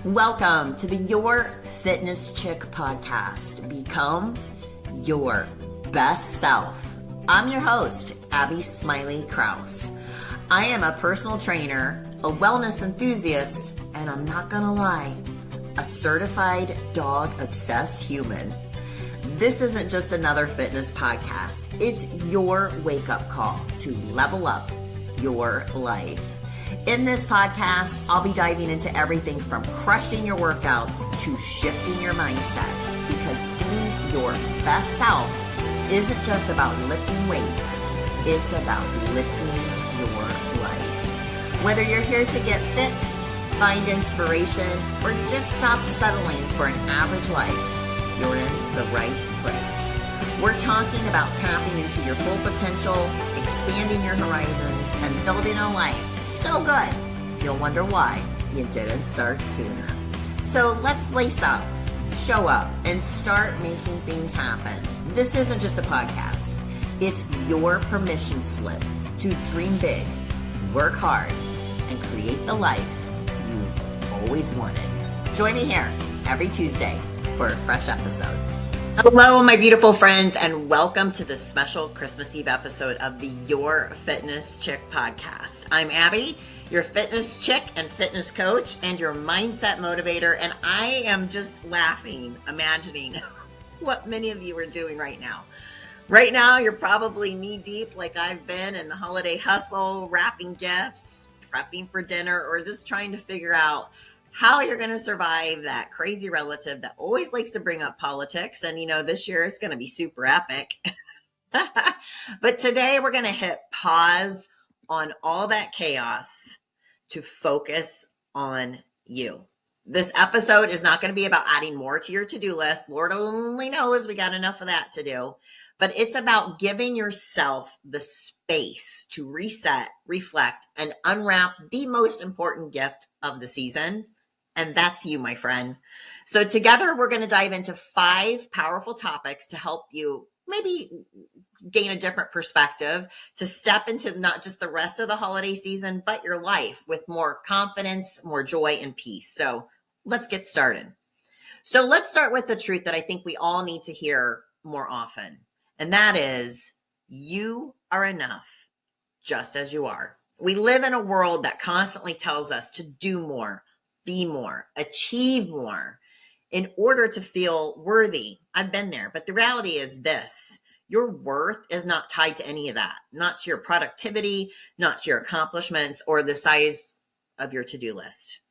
Welcome to the Your Fitness Chick podcast. Become your best self. I'm your host, Abby Smiley Krause. I am a personal trainer, a wellness enthusiast, and I'm not gonna lie, a certified dog-obsessed human. This isn't just another fitness podcast. It's your wake-up call to level up your life. In this podcast, I'll be diving into everything from crushing your workouts to shifting your mindset, because being your best self isn't just about lifting weights, it's about lifting your life. Whether you're here to get fit, find inspiration, or just stop settling for an average life, you're in the right place. We're talking about tapping into your full potential, expanding your horizons, and building a life so good, you'll wonder why you didn't start sooner. So let's lace up, show up, and start making things happen. This isn't just a podcast. It's your permission slip to dream big, work hard, and create the life you've always wanted. Join me here every Tuesday for a fresh episode. Hello, my beautiful friends, and welcome to this special Christmas Eve episode of the Your Fitness Chick podcast. I'm Abby, your fitness chick and fitness coach and your mindset motivator, and I am just laughing, imagining what many of you are doing right now. Right now, you're probably knee-deep like I've been in the holiday hustle, wrapping gifts, prepping for dinner, or just trying to figure out how you're going to survive that crazy relative that always likes to bring up politics. And, this year it's going to be super epic. But today we're going to hit pause on all that chaos to focus on you. This episode is not going to be about adding more to your to-do list. Lord only knows we got enough of that to do. But it's about giving yourself the space to reset, reflect, and unwrap the most important gift of the season. And that's you, my friend. So together, we're going to dive into 5 powerful topics to help you maybe gain a different perspective, to step into not just the rest of the holiday season, but your life with more confidence, more joy, and peace. So let's get started. So let's start with the truth that I think we all need to hear more often. And that is, you are enough just as you are. We live in a world that constantly tells us to do more, be more, achieve more in order to feel worthy. I've been there, but the reality is this: your worth is not tied to any of that, not to your productivity, not to your accomplishments, or the size of your to-do list.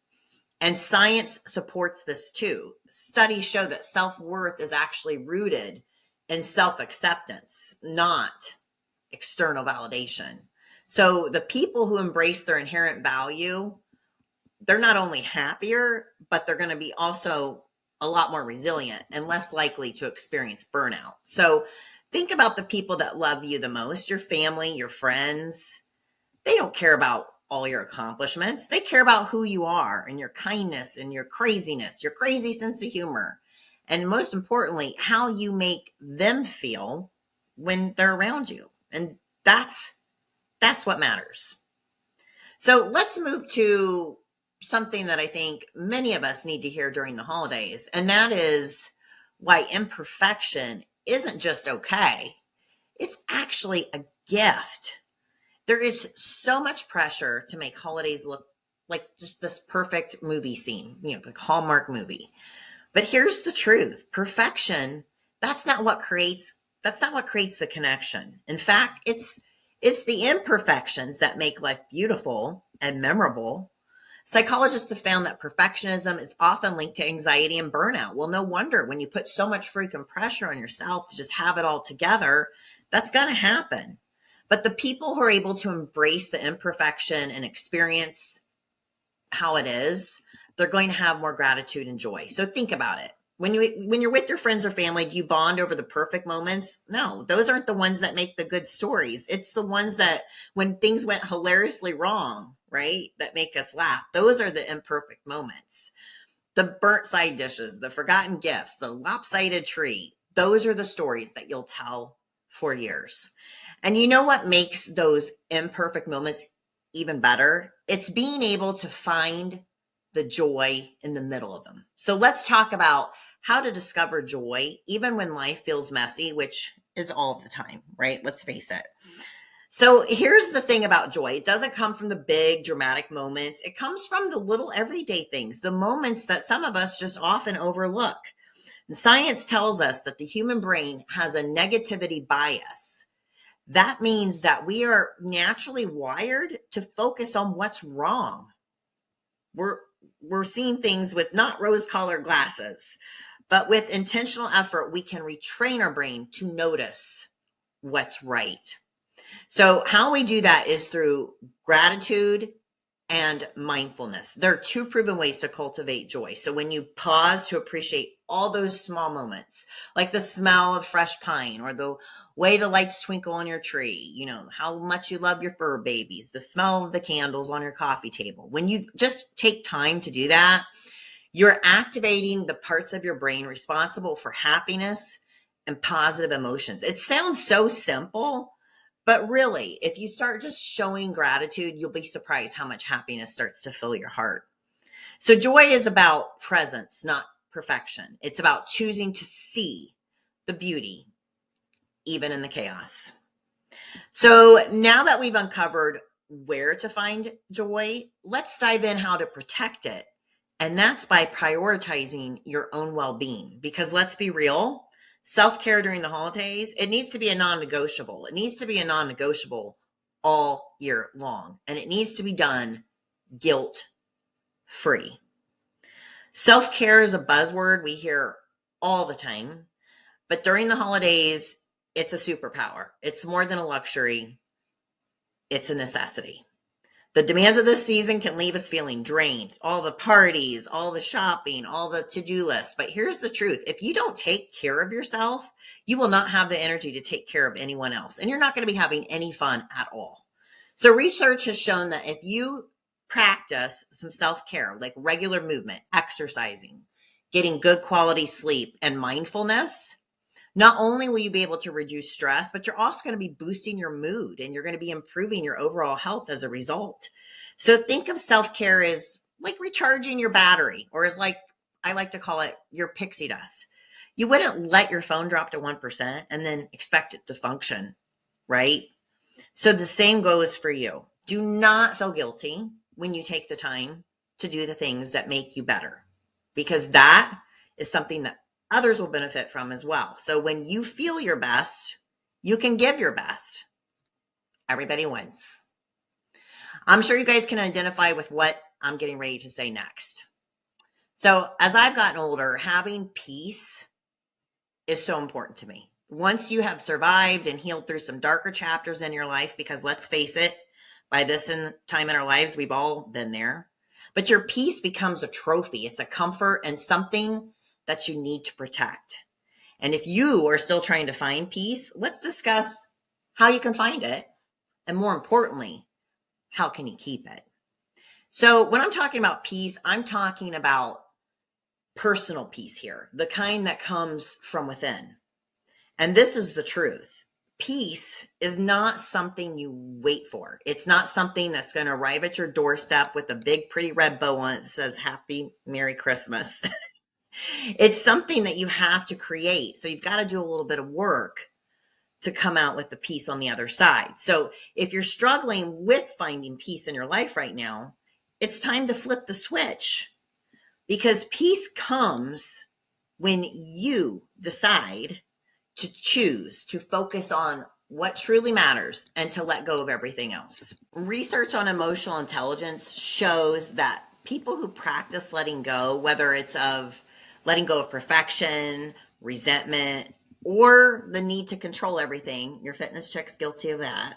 And science supports this too. Studies show that self-worth is actually rooted in self-acceptance, not external validation. So the people who embrace their inherent value, they're not only happier, but they're going to be also a lot more resilient and less likely to experience burnout. So think about the people that love you the most, your family, your friends. They don't care about all your accomplishments. They care about who you are and your kindness and your craziness, your crazy sense of humor. And most importantly, how you make them feel when they're around you. And that's what matters. So let's move to something that I think many of us need to hear during the holidays, and that is why imperfection isn't just okay. It's actually a gift. There is so much pressure to make holidays look like just this perfect movie scene, like Hallmark movie. But here's the truth. Perfection, that's not what creates the connection. In fact, it's the imperfections that make life beautiful and memorable. Psychologists have found that perfectionism is often linked to anxiety and burnout. Well, no wonder when you put so much freaking pressure on yourself to just have it all together, that's going to happen. But the people who are able to embrace the imperfection and experience how it is, they're going to have more gratitude and joy. So think about it. When you're with your friends or family, do you bond over the perfect moments? No, those aren't the ones that make the good stories. It's the ones that when things went hilariously wrong, right, that make us laugh. Those are the imperfect moments. The burnt side dishes, the forgotten gifts, the lopsided tree. Those are the stories that you'll tell for years. And you know what makes those imperfect moments even better? It's being able to find the joy in the middle of them. So let's talk about how to discover joy, even when life feels messy, which is all the time, right? Let's face it. So here's the thing about joy. It doesn't come from the big dramatic moments. It comes from the little everyday things, the moments that some of us just often overlook. And science tells us that the human brain has a negativity bias. That means that we are naturally wired to focus on what's wrong. We're seeing things with not rose-colored glasses, but with intentional effort, we can retrain our brain to notice what's right. So how we do that is through gratitude and mindfulness. There are two proven ways to cultivate joy. So when you pause to appreciate all those small moments, like the smell of fresh pine or the way the lights twinkle on your tree, how much you love your fur babies, the smell of the candles on your coffee table. When you just take time to do that, you're activating the parts of your brain responsible for happiness and positive emotions. It sounds so simple, but really, if you start just showing gratitude, you'll be surprised how much happiness starts to fill your heart. So joy is about presence, not perfection. It's about choosing to see the beauty, even in the chaos. So now that we've uncovered where to find joy, let's dive in how to protect it. And that's by prioritizing your own well-being. Because let's be real, self-care during the holidays, it needs to be a non-negotiable. It needs to be a non-negotiable all year long. And it needs to be done guilt-free. Self-care is a buzzword we hear all the time. But during the holidays, it's a superpower. It's more than a luxury. It's a necessity. The demands of this season can leave us feeling drained. All the parties, all the shopping, all the to-do lists. But here's the truth. If you don't take care of yourself, you will not have the energy to take care of anyone else. And you're not going to be having any fun at all. So research has shown that if you practice some self-care, like regular movement, exercising, getting good quality sleep, and mindfulness, not only will you be able to reduce stress, but you're also going to be boosting your mood and you're going to be improving your overall health as a result. So think of self-care as like recharging your battery, or as like I like to call it your pixie dust. You wouldn't let your phone drop to 1% and then expect it to function, right? So the same goes for you. Do not feel guilty when you take the time to do the things that make you better, because that is something that others will benefit from as well. So when you feel your best, you can give your best. Everybody wins. I'm sure you guys can identify with what I'm getting ready to say next. So as I've gotten older, having peace is so important to me. Once you have survived and healed through some darker chapters in your life, because let's face it, by this time in our lives, we've all been there. But your peace becomes a trophy. It's a comfort and something that you need to protect. And if you are still trying to find peace, let's discuss how you can find it. And more importantly, how can you keep it? So when I'm talking about peace, I'm talking about personal peace here, the kind that comes from within. And this is the truth. Peace is not something you wait for. It's not something that's going to arrive at your doorstep with a big, pretty red bow on it that says Happy Merry Christmas. It's something that you have to create. So you've got to do a little bit of work to come out with the peace on the other side. So if you're struggling with finding peace in your life right now, it's time to flip the switch, because peace comes when you decide to choose to focus on what truly matters and to let go of everything else. Research on emotional intelligence shows that people who practice letting go, whether it's of letting go of perfection, resentment, or the need to control everything, your fitness chick's guilty of that.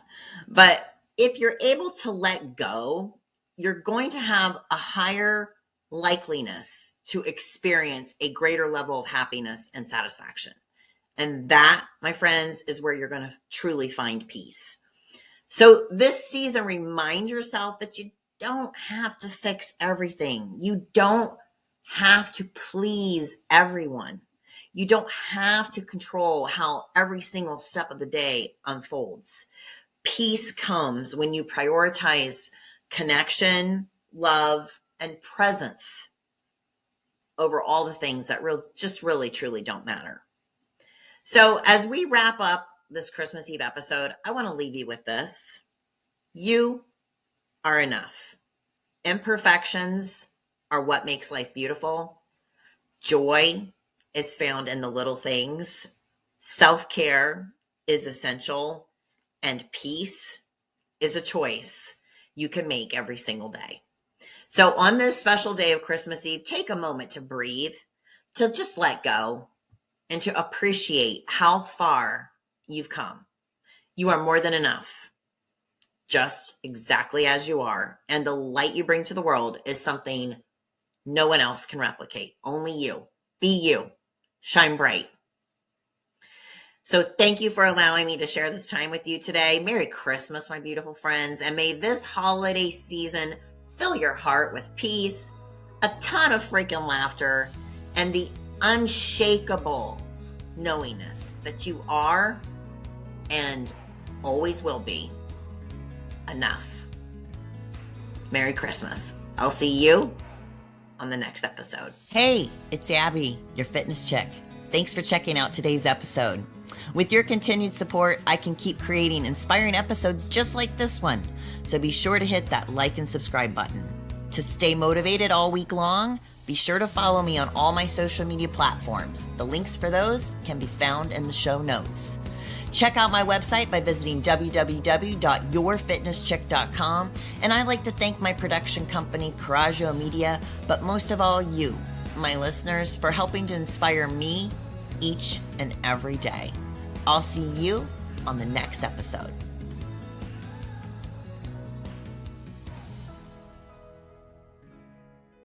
But if you're able to let go, you're going to have a higher likeliness to experience a greater level of happiness and satisfaction. And that, my friends, is where you're going to truly find peace. So this season, remind yourself that you don't have to fix everything. You don't have to please everyone. You don't have to control how every single step of the day unfolds. Peace comes when you prioritize connection, love, and presence over all the things that just really, truly don't matter. So as we wrap up this Christmas Eve episode, I want to leave you with this. You are enough. Imperfections are what makes life beautiful. Joy is found in the little things. Self-care is essential. And peace is a choice you can make every single day. So on this special day of Christmas Eve, take a moment to breathe, to just let go, and to appreciate how far you've come. You are more than enough, just exactly as you are. And the light you bring to the world is something no one else can replicate. Only you. Be you. Shine bright. So thank you for allowing me to share this time with you today. Merry Christmas, my beautiful friends. And may this holiday season fill your heart with peace, a ton of freaking laughter, and the unshakable knowingness that you are and always will be enough. Merry Christmas. I'll see you on the next episode. Hey, it's Abby, your fitness chick. Thanks for checking out today's episode. With your continued support, I can keep creating inspiring episodes just like this one. So be sure to hit that like and subscribe button. To stay motivated all week long, be sure to follow me on all my social media platforms. The links for those can be found in the show notes. Check out my website by visiting www.yourfitnesschick.com. And I'd like to thank my production company, Coraggio Media, but most of all you, my listeners, for helping to inspire me each and every day. I'll see you on the next episode.